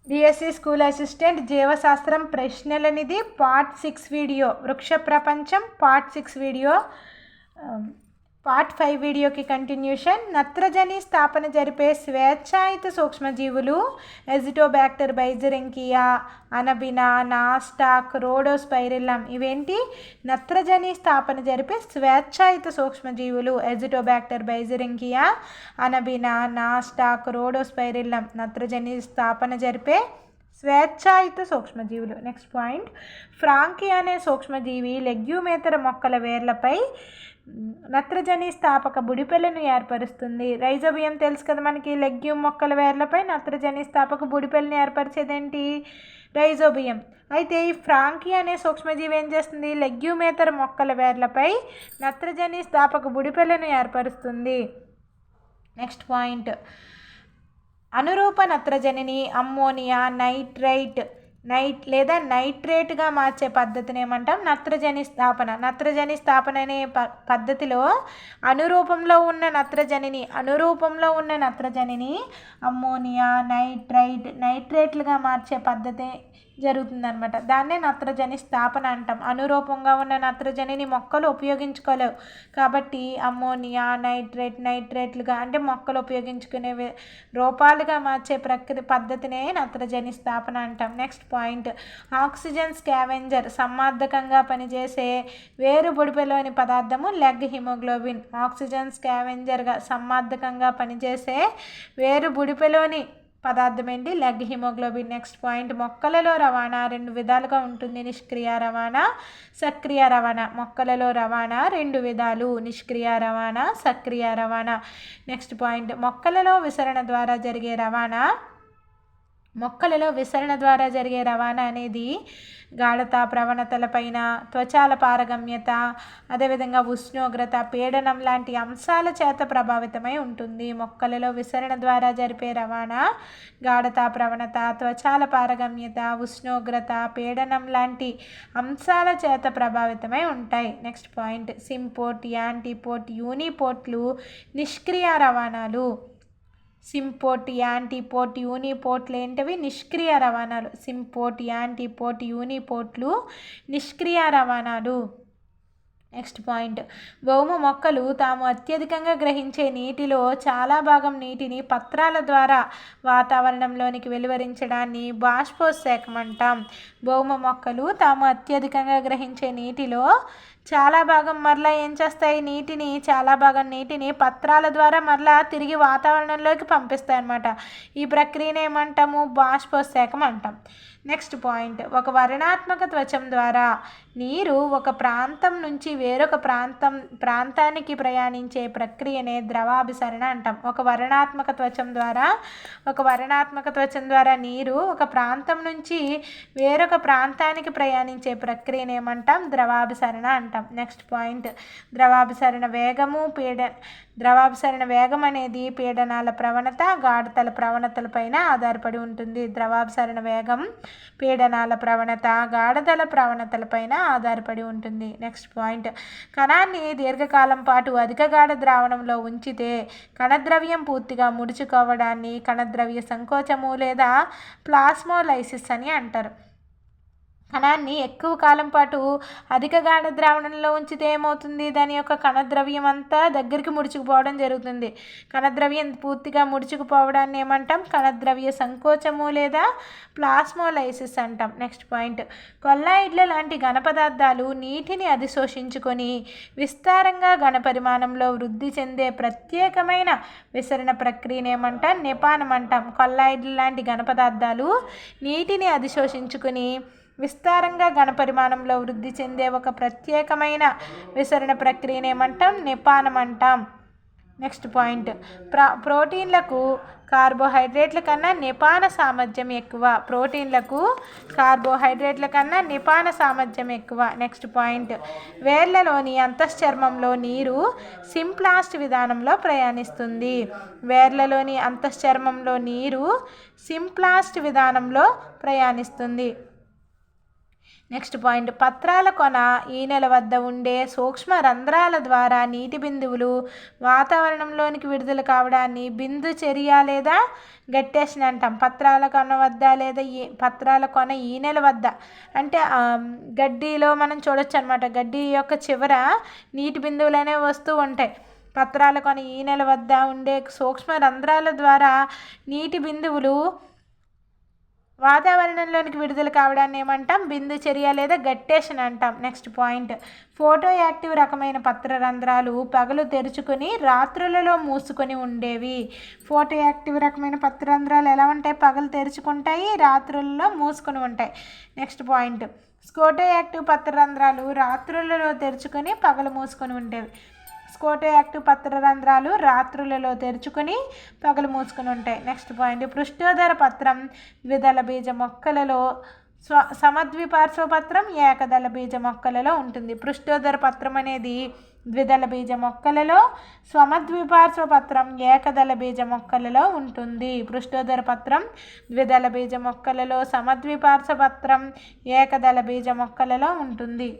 DSC school assistant జీవశాస్త్రం ప్రశ్నల నిధి part 6 video, వృక్ష ప్రపంచం పార్ట్ 6 వీడియో, పార్ట్ 5 వీడియోకి కంటిన్యూషన్. నత్రజని స్థాపన జరిపే స్వేచ్ఛాయుత సూక్ష్మజీవులు ఎజిటోబ్యాక్టర్ బైజరింకియా, అనబినా, నాస్టాక్, రోడోస్పైరిల్లం. ఇవేంటి? నత్రజని స్థాపన జరిపే స్వేచ్ఛాయుత సూక్ష్మజీవులు ఎజిటోబ్యాక్టర్ బైజరింకియా, అనబినా, నాస్టాక్, రోడోస్పైరిల్లం. నత్రజని స్థాపన జరిపే స్వేచ్ఛాయుత సూక్ష్మజీవులు. నెక్స్ట్ పాయింట్, ఫ్రాంకీ అనే సూక్ష్మజీవి లెగ్యూమేతర మొక్కల వేర్లపై నత్రజని స్థాపక బుడిపెలను ఏర్పరుస్తుంది. రైజోబియం తెలుసు కదా మనకి, లెగ్యూమ్ మొక్కల వేర్లపై నత్రజని స్థాపక బుడిపెలను ఏర్పరిచేదేంటి? రైజోబియం. అయితే ఈ ఫ్రాంకీ అనే సూక్ష్మజీవి ఏం చేస్తుంది? లెగ్యూమేతర మొక్కల వేర్లపై నత్రజని స్థాపక బుడిపెలను ఏర్పరుస్తుంది. నెక్స్ట్ పాయింట్, అనురూప నత్రజనిని అమ్మోనియా, నైట్రేట్గా మార్చే పద్ధతిని ఏమంటాం? నత్రజని స్థాపన. నత్రజని స్థాపన అనే పద్ధతిలో అనురూపంలో ఉన్న నత్రజనిని అమ్మోనియా, నైట్రేట్లుగా మార్చే పద్ధతి జరుగుతుందన్నమాట. దాన్నే నత్రజని స్థాపన అంటాం. అనురూపంగా ఉన్న నత్రజనిని మొక్కలు ఉపయోగించుకోలేవు కాబట్టి అమ్మోనియా, నైట్రేట్లుగా అంటే మొక్కలు ఉపయోగించుకునే రూపాలుగా మార్చే పద్ధతినే నత్రజని స్థాపన అంటాం. నెక్స్ట్ పాయింట్, ఆక్సిజన్ స్కావెంజర్ సమ్మర్దకంగా పనిచేసే వేరు బుడిపెలోని పదార్థము లెగ్ హిమోగ్లోబిన్. ఆక్సిజన్ స్కావెంజర్గా సమ్మర్దకంగా పనిచేసే వేరు బుడిపెలోని పదార్థం ఏంటి? Leg haemoglobin. నెక్స్ట్ పాయింట్, మొక్కలలో రవాణా 2 విధాలుగా ఉంటుంది. నిష్క్రియ రవాణా, సక్రియ రవాణా. మొక్కలలో రవాణా 2 విధాలు, నిష్క్రియ రవాణా, సక్రియ రవాణా. నెక్స్ట్ పాయింట్, మొక్కలలో విసరణ ద్వారా జరిగే రవాణా అనేది గాఢత, ప్రవణతలపైన, త్వచాల పారగమ్యత, అదేవిధంగా ఉష్ణోగ్రత, పీడనం లాంటి అంశాల చేత ప్రభావితమై ఉంటుంది. మొక్కలలో విసరణ ద్వారా జరిపే రవాణా గాఢత, ప్రవణత, త్వచాల పారగమ్యత, ఉష్ణోగ్రత, పీడనం లాంటి అంశాల చేత ప్రభావితమై ఉంటాయి. నెక్స్ట్ పాయింట్, సింపోర్ట్, యాంటీపోర్ట్, యూనిపోర్ట్లు నిష్క్రియ రవాణాలు. సింపోర్ట్, యాంటీపోర్ట్, యూనిపోర్ట్లు ఏంటివి? నిష్క్రియ రవాణాలు. సింపోర్ట్, యాంటీపోర్ట్, యూనిపోర్ట్లు నిష్క్రియ రవాణాలు. నెక్స్ట్ పాయింట్, భౌమ మొక్కలు తాము అత్యధికంగా గ్రహించే నీటిలో చాలా భాగం నీటిని పత్రాల ద్వారా వాతావరణంలోనికి వెలువరించడాన్ని బాష్పోత్సేకం అంటాం. భౌమ మొక్కలు తాము అత్యధికంగా గ్రహించే నీటిలో చాలా భాగం మరలా ఏం చేస్తాయి? చాలా భాగం నీటిని పత్రాల ద్వారా మరలా తిరిగి వాతావరణంలోకి పంపిస్తాయి అన్నమాట. ఈ ప్రక్రియను ఏమంటాము? బాష్పోత్సేకం అంటాం. నెక్స్ట్ పాయింట్, ఒక వర్ణాత్మక త్వచం ద్వారా నీరు ఒక ప్రాంతం నుంచి వేరొక ప్రాంతానికి ప్రయాణించే ప్రక్రియనే ద్రవాభిసరణ అంటాం. ఒక వర్ణాత్మక త్వచం ద్వారా నీరు ఒక ప్రాంతం నుంచి వేరొక ప్రాంతానికి ప్రయాణించే ప్రక్రియను ఏమంటాం? ద్రవాభిసరణ అంటాం. నెక్స్ట్ పాయింట్, ద్రవాభిసరణ వేగం అనేది పీడనాల ప్రవణత, గాఢతల ప్రవణతలపైన ఆధారపడి ఉంటుంది. ద్రవాభిసరణ వేగం పీడనాల ప్రవణత, గాఢతల ప్రవణతలపైన ఆధారపడి ఉంటుంది. నెక్స్ట్ పాయింట్, కణాన్ని దీర్ఘకాలం పాటు అధిక గాఢ ద్రావణంలో ఉంచితే కణద్రవ్యం పూర్తిగా ముడుచుకోవడాన్ని కణద్రవ్య సంకోచము లేదా ప్లాస్మోలైసిస్ అని అంటారు. కణాన్ని ఎక్కువ కాలం పాటు అధిక గాఢ ద్రావణంలో ఉంచితే ఏమవుతుంది? దాని యొక్క కణద్రవ్యం అంతా దగ్గరికి ముడుచుకుపోవడం జరుగుతుంది. కణద్రవ్యం పూర్తిగా ముడుచుకుపోవడాన్ని ఏమంటాం? కణద్రవ్య సంకోచము లేదా ప్లాస్మోలైసిస్ అంటాం. నెక్స్ట్ పాయింట్, కొల్లాయిడ్ల లాంటి ఘన పదార్థాలు నీటిని అధిశోషించుకొని విస్తారంగా ఘన పరిమాణంలో వృద్ధి చెందే ప్రత్యేకమైన విసరణ ప్రక్రియను ఏమంటాం? నిపానం అంటాం. కొల్లాయిడ్ల లాంటి ఘన పదార్థాలు నీటిని అధిశోషించుకొని విస్తారంగా ఘనపరిమాణంలో వృద్ధి చెందే ఒక ప్రత్యేకమైన విసరణ ప్రక్రియను ఏమంటాం? నిపానం అంటాం. నెక్స్ట్ పాయింట్, ప్రోటీన్లకు కార్బోహైడ్రేట్ల కన్నా నిపాన సామర్థ్యం ఎక్కువ. నెక్స్ట్ పాయింట్, వేర్లలోని అంతశ్చర్మంలో నీరు సింప్లాస్ట్ విధానంలో ప్రయాణిస్తుంది. నెక్స్ట్ పాయింట్, పత్రాల కొన ఈనెల వద్ద ఉండే సూక్ష్మ రంధ్రాల ద్వారా నీటి బిందువులు వాతావరణంలోనికి విడుదల కావడాన్ని బిందు చర్య లేదా గట్టేషన్ అంటాం. పత్రాల కొన వద్ద లేదా పత్రాల కొన ఈనెల వద్ద అంటే గడ్డిలో మనం చూడొచ్చు అనమాట. గడ్డి యొక్క చివర నీటి బిందువులు అనేవి వస్తూ ఉంటాయి. పత్రాల కొన ఈనెల వద్ద ఉండే సూక్ష్మ రంధ్రాల ద్వారా నీటి బిందువులు వాతావరణంలోనికి విడుదల కావడాన్ని ఏమంటాం? బిందు చర్య లేదా గట్టేషన్ అంటాం. నెక్స్ట్ పాయింట్, ఫోటో యాక్టివ్ రకమైన పత్ర రంధ్రాలు పగలు తెరుచుకొని రాత్రులలో మూసుకొని ఉండేవి. ఫోటో యాక్టివ్ రకమైన పత్ర రంధ్రాలు ఎలా ఉంటాయి? పగలు తెరుచుకుంటాయి, రాత్రులలో మూసుకొని ఉంటాయి. నెక్స్ట్ పాయింట్, స్కోటో యాక్టివ్ పత్ర రంధ్రాలు రాత్రులలో తెరుచుకొని పగలు మూసుకొని ఉండేవి. స్కోటో యాక్టివ్ పత్ర రంధ్రాలు రాత్రులలో తెరుచుకొని పగలు మూసుకొని ఉంటాయి. నెక్స్ట్ పాయింట్, పృష్ఠోదర పత్రం ద్విదళ బీజ మొక్కలలో సమద్విపార్శ్వ పత్రం ఏకదళ బీజ మొక్కలలో ఉంటుంది. పృష్ఠోదర పత్రం అనేది ద్విదళ బీజ మొక్కలలో, సమద్విపార్శ్వ పత్రం ఏకదళ బీజ మొక్కలలో ఉంటుంది. పృష్ఠోదర పత్రం ద్విదళ బీజ మొక్కలలో, సమద్విపార్శ్వ పత్రం ఏకదళ బీజ మొక్కలలో ఉంటుంది.